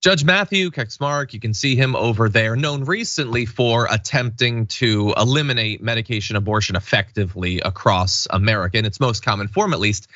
Judge Matthew Kacsmaryk, you can see him over there, known recently for attempting to eliminate medication abortion effectively across America, in its most common form at least.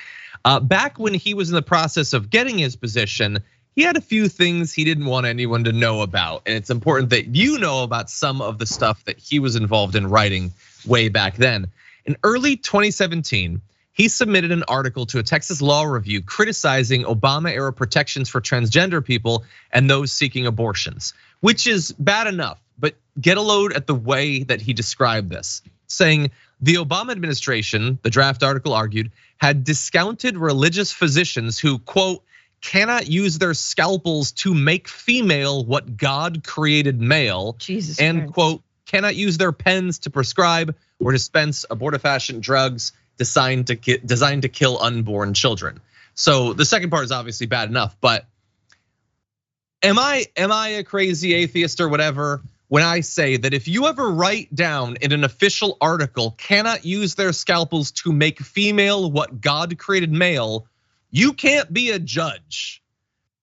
Back when he was in the process of getting his position, he had a few things he didn't want anyone to know about. And it's important that you know about some of the stuff that he was involved in writing way back then. In early 2017, he submitted an article to a Texas law review criticizing Obama-era protections for transgender people and those seeking abortions, which is bad enough, but get a load at the way that he described this, saying the Obama administration, the draft article argued, had discounted religious physicians who, quote, cannot use their scalpels to make female what God created male, Jesus and Christ. Quote, cannot use their pens to prescribe or dispense abortifacient drugs designed to kill unborn children. So the second part is obviously bad enough, but am I a crazy atheist or whatever when I say that if you ever write down in an official article cannot use their scalpels to make female what God created male, you can't be a judge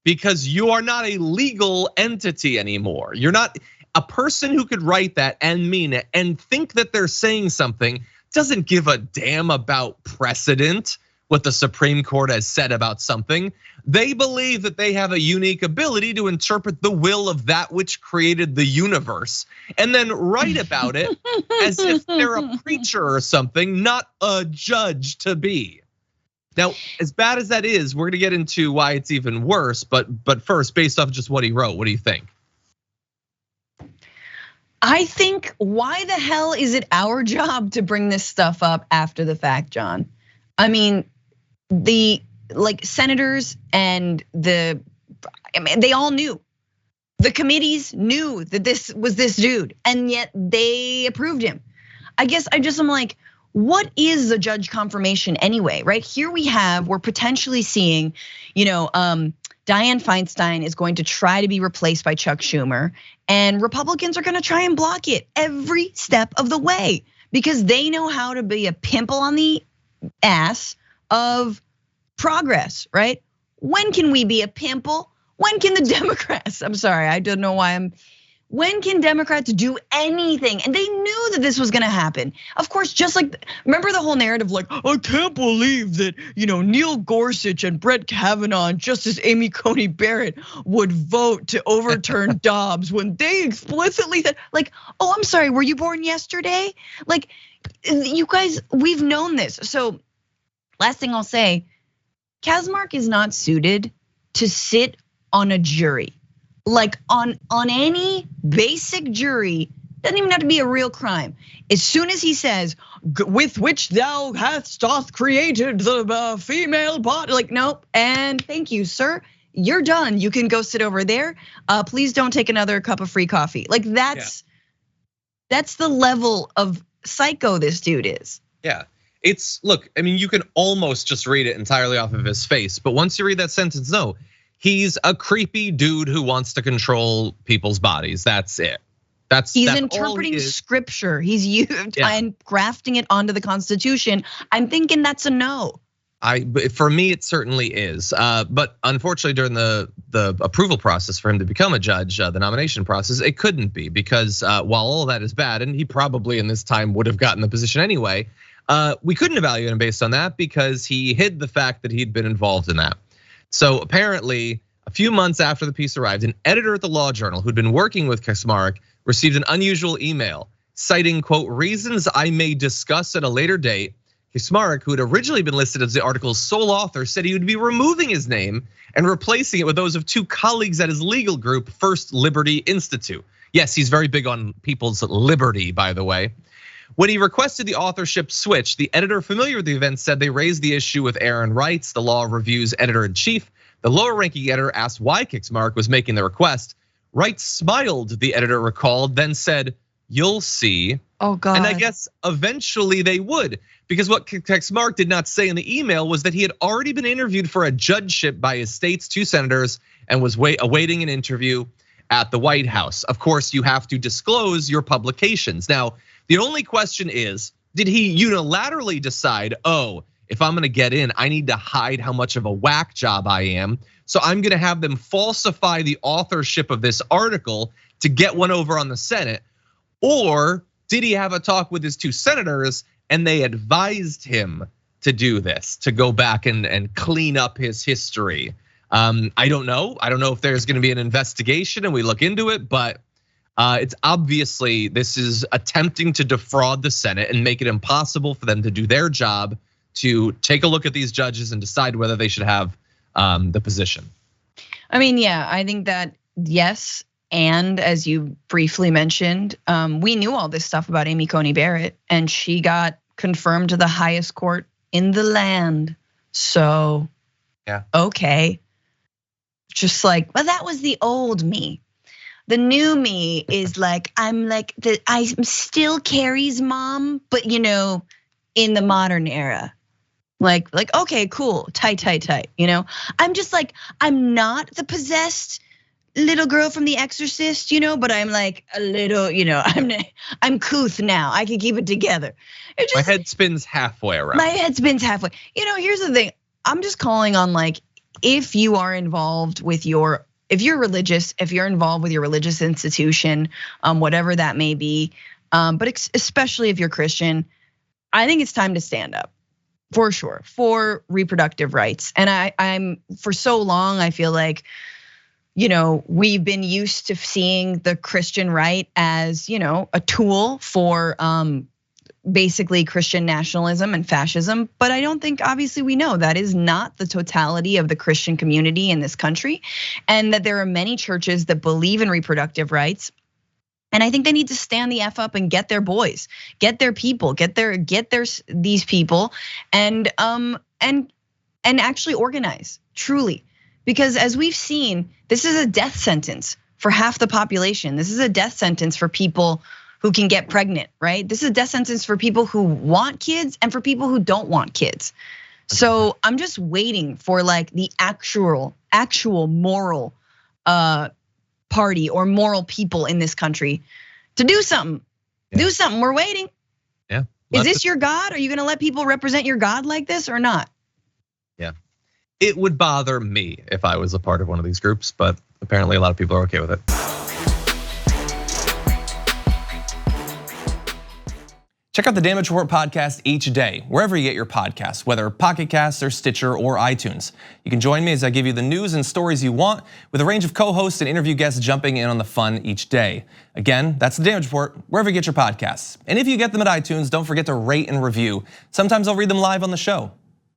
because you are not a legal entity anymore. You're not a person who could write that and mean it and think that they're saying something doesn't give a damn about precedent, what the Supreme Court has said about something. They believe that they have a unique ability to interpret the will of that which created the universe and then write about it as if they're a preacher or something, not a judge to be. Now, as bad as that is, we're gonna get into why it's even worse, but first, based off just what he wrote, what do you think? I think, why the hell is it our job to bring this stuff up after the fact, John? I mean, the senators and they all knew. The committees knew that this was this dude, and yet they approved him. I guess I'm like, what is the judge confirmation anyway, right? Here we're potentially seeing, Dianne Feinstein is going to try to be replaced by Chuck Schumer, and Republicans are gonna try and block it every step of the way because they know how to be a pimple on the ass of progress, right? When can we be a pimple? When can the Democrats, I'm sorry, I don't know why when can Democrats do anything? And they knew that this was gonna happen. Of course, just like, remember the whole narrative like, I can't believe that, Neil Gorsuch and Brett Kavanaugh and Justice Amy Coney Barrett would vote to overturn Dobbs when they explicitly said, like, oh, I'm sorry, were you born yesterday? Like, you guys, we've known this. So last thing I'll say, Kacsmaryk is not suited to sit on a jury. Like on any basic jury, doesn't even have to be a real crime. As soon as he says, with which thou doth created the female body, like, nope, and thank you, sir, you're done. You can go sit over there. Please don't take another cup of free coffee. Like that's the level of psycho this dude is. Yeah, look, I mean, you can almost just read it entirely off of his face, but once you read that sentence, no. He's a creepy dude who wants to control people's bodies. That's it. He's interpreting scripture. He's used and grafting it onto the Constitution. I'm thinking that's a no. For me, it certainly is. But unfortunately, during the approval process for him to become a judge, the nomination process, it couldn't be because while all that is bad, and he probably in this time would have gotten the position anyway, we couldn't evaluate him based on that because he hid the fact that he'd been involved in that. So apparently, a few months after the piece arrived, an editor at the Law Journal who'd been working with Kacsmaryk received an unusual email citing, quote, reasons I may discuss at a later date. Kacsmaryk, who had originally been listed as the article's sole author, said he would be removing his name and replacing it with those of two colleagues at his legal group, First Liberty Institute. Yes, he's very big on people's liberty, by the way. When he requested the authorship switch, the editor familiar with the event said they raised the issue with Aaron Reitz, the Law Review's editor-in-chief. The lower-ranking editor asked why Kacsmaryk was making the request. Reitz smiled, the editor recalled, then said, you'll see. Oh God. And I guess eventually they would, because what Kacsmaryk did not say in the email was that he had already been interviewed for a judgeship by his state's two senators and was awaiting an interview at the White House. Of course, you have to disclose your publications. Now, the only question is, did he unilaterally decide, oh, if I'm gonna get in, I need to hide how much of a whack job I am, So I'm gonna have them falsify the authorship of this article to get one over on the Senate. Or did he have a talk with his 2 senators and they advised him to do this, to go back and clean up his history? I don't know. I don't know if there's gonna be an investigation and we look into it, but it's obviously this is attempting to defraud the Senate and make it impossible for them to do their job to take a look at these judges and decide whether they should have the position. I mean, yeah, I think that yes, and as you briefly mentioned, we knew all this stuff about Amy Coney Barrett, and she got confirmed to the highest court in the land. So, yeah, okay, just like, well, that was the old me. The new me is like, I'm still Carrie's mom, but in the modern era. Like, okay, cool, tight. I'm just like, I'm not the possessed little girl from The Exorcist, but I'm like a little, I'm couth now. I can keep it together. My head spins halfway around. My head spins halfway. Here's the thing. I'm just calling on, like, if you are involved with if you're religious, if you're involved with your religious institution, whatever that may be, but especially if you're Christian, I think it's time to stand up. For sure, for reproductive rights. And I'm for so long, I feel like, we've been used to seeing the Christian right as, a tool for basically Christian nationalism and fascism. But I don't think, obviously, we know that is not the totality of the Christian community in this country, and that there are many churches that believe in reproductive rights. And I think they need to stand the F up and get their boys, get their people, get these people, and actually organize truly, because as we've seen, this is a death sentence for half the population. This is a death sentence for people who can get pregnant, right? This is a death sentence for people who want kids and for people who don't want kids. So I'm just waiting for, like, the actual moral party or moral people in this country to do something. Yeah. Do something. We're waiting. Yeah. Is this your God? Are you gonna let people represent your God like this or not? Yeah. It would bother me if I was a part of one of these groups, but apparently a lot of people are okay with it. Check out the Damage Report podcast each day, wherever you get your podcasts, whether Pocket Casts or Stitcher or iTunes. You can join me as I give you the news and stories you want, with a range of co-hosts and interview guests jumping in on the fun each day. Again, that's the Damage Report, wherever you get your podcasts. And if you get them at iTunes, don't forget to rate and review. Sometimes I'll read them live on the show.